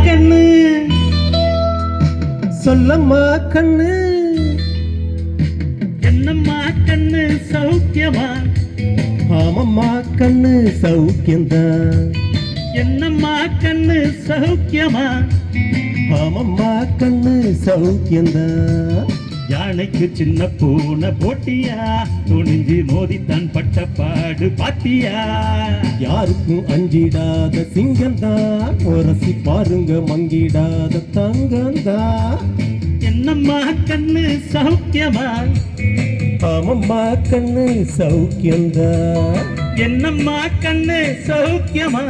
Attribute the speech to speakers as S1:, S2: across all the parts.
S1: கண்ணு
S2: சொல்லம்மா கண்ணு
S1: என்னம்மா கண்ணு சௌக்கியமா
S2: ஆமம்மா கண்ணு சௌக்கியந்தான்
S1: என்னம்மா கண்ணு சௌக்கியமா
S2: ஆமம்மா கண்ணு சௌக்கியந்தான்
S1: யானைக்கு சின்ன பூனை போட்டியா துணிஞ்சு மோதித்தான் பட்ட பாடு பாத்தியா
S2: யாருக்கும் அஞ்சிடாத சிங்கந்தான் உரசி பாருங்க மங்கிடாத தங்கந்தான்
S1: என்னம்மா கண்ணு சௌக்கியமா
S2: ஆமம்மா கண்ணு சௌக்கியந்தான்
S1: என்னம்மா கண்ணு சௌக்கியமா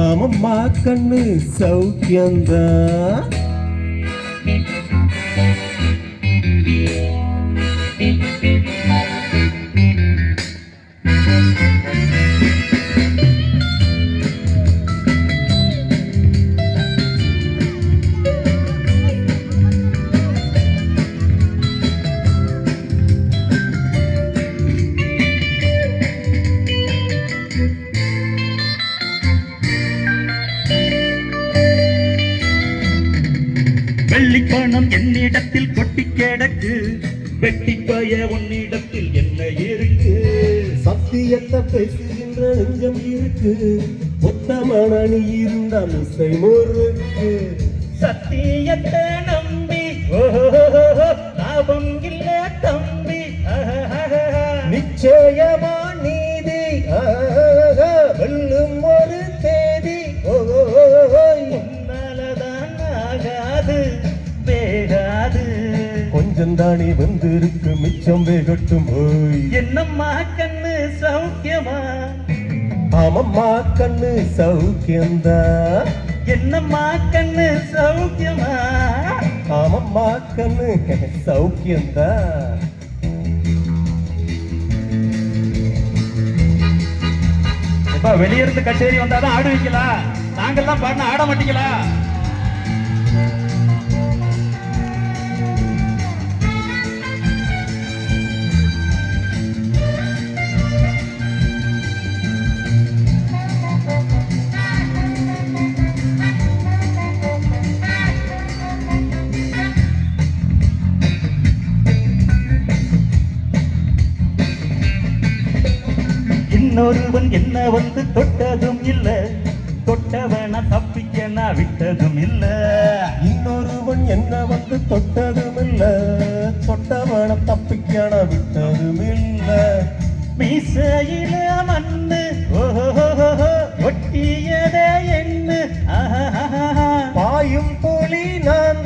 S2: ஆமம்மா கண்ணு சௌக்கியந்தான்
S1: வெள்ளி பணம் என்னிடத்தில் கொட்டி கிடக்கு வெட்டி பய உன்னிடத்தில் என்ன இருக்கு
S2: சத்தியத்தை பேசுகின்ற நெஞ்சம் இருக்கு உத்தமன நீ இருந்தா முசை முறுக்கு
S1: சத்தியத்தை நம்பி லாபம் இல்ல தம்பி
S2: நிச்சயமா நீதி வெல்லும் ஒரு தேதி
S1: உன்னாலதான் ஆகாது வேகாது
S2: கொஞ்சம் தானே வந்திருக்கு மிச்சம் வேகட்டும் போய்
S1: என்னம்மா கண்ணு சௌக்கியமா
S2: ஆமம்மா கண்ணு சௌக்கியந்தா
S1: என்னம்மா கண்ணு சௌக்கியமா
S2: ஆமம்மா கண்ணு சௌக்கியந்தா
S1: வெளியிருந்து கச்சேரி வந்தாதான் ஆடுவீங்களா நாங்கெல்லாம் பாடின ஆட மாட்டீங்களா இன்னொருவன் என்ன வந்து தொட்டதும் இல்ல தொட்டவன தப்பிக்க நான் விட்டதும் இல்ல
S2: இன்னொருவன் என்ன வந்து தொட்டதும் இல்ல தொட்டவன தப்பிக்கான விட்டதும் இல்ல
S1: மீசையில மண்ணு ஒட்டியதே என்ன
S2: பாயும் புலி நான்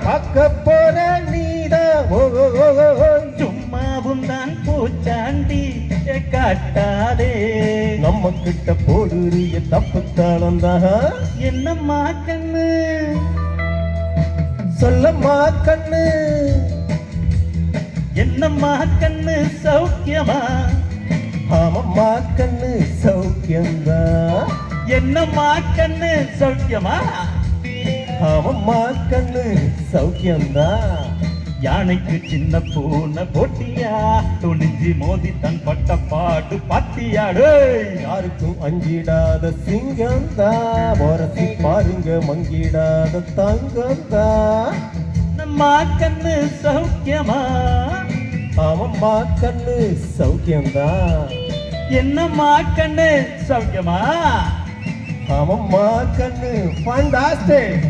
S2: பார்க்க போற நீதான்
S1: சும்மாவும் தான் பூச்சாண்டி காட்டாதே
S2: நம்ம கிட்ட போடுறிய தப்பு தாளந்தான்
S1: என்னம்மா கண்ணு
S2: சொல்லம்மா கண்ணு
S1: என்னம்மா கண்ணு சௌக்கியமா
S2: ஆமம்மா கண்ணு சௌக்கியந்தான்
S1: என்னம்மா கண்ணு சௌக்கியமா
S2: ஆமம்மா கண்ணு சௌக்கியந்தான்
S1: யானைக்கு சின்ன பூனை போட்டியா துணிஞ்சி மோதி தன் பட்ட பாடு பாத்தியாடு
S2: யாருக்கும் அஞ்சிடாத சிங்கந்தான் உரசி பாருங்க மங்கிடாத தங்கந்தான்
S1: நம்மா கண்ணு சௌக்கியமா
S2: ஆமம்மா கண்ணு சௌக்கியந்தான்
S1: என்னம்மா கண்ணு சௌக்கியமா
S2: ஆமம்மா கண்ணு ஃபண்டாஸ்டிக்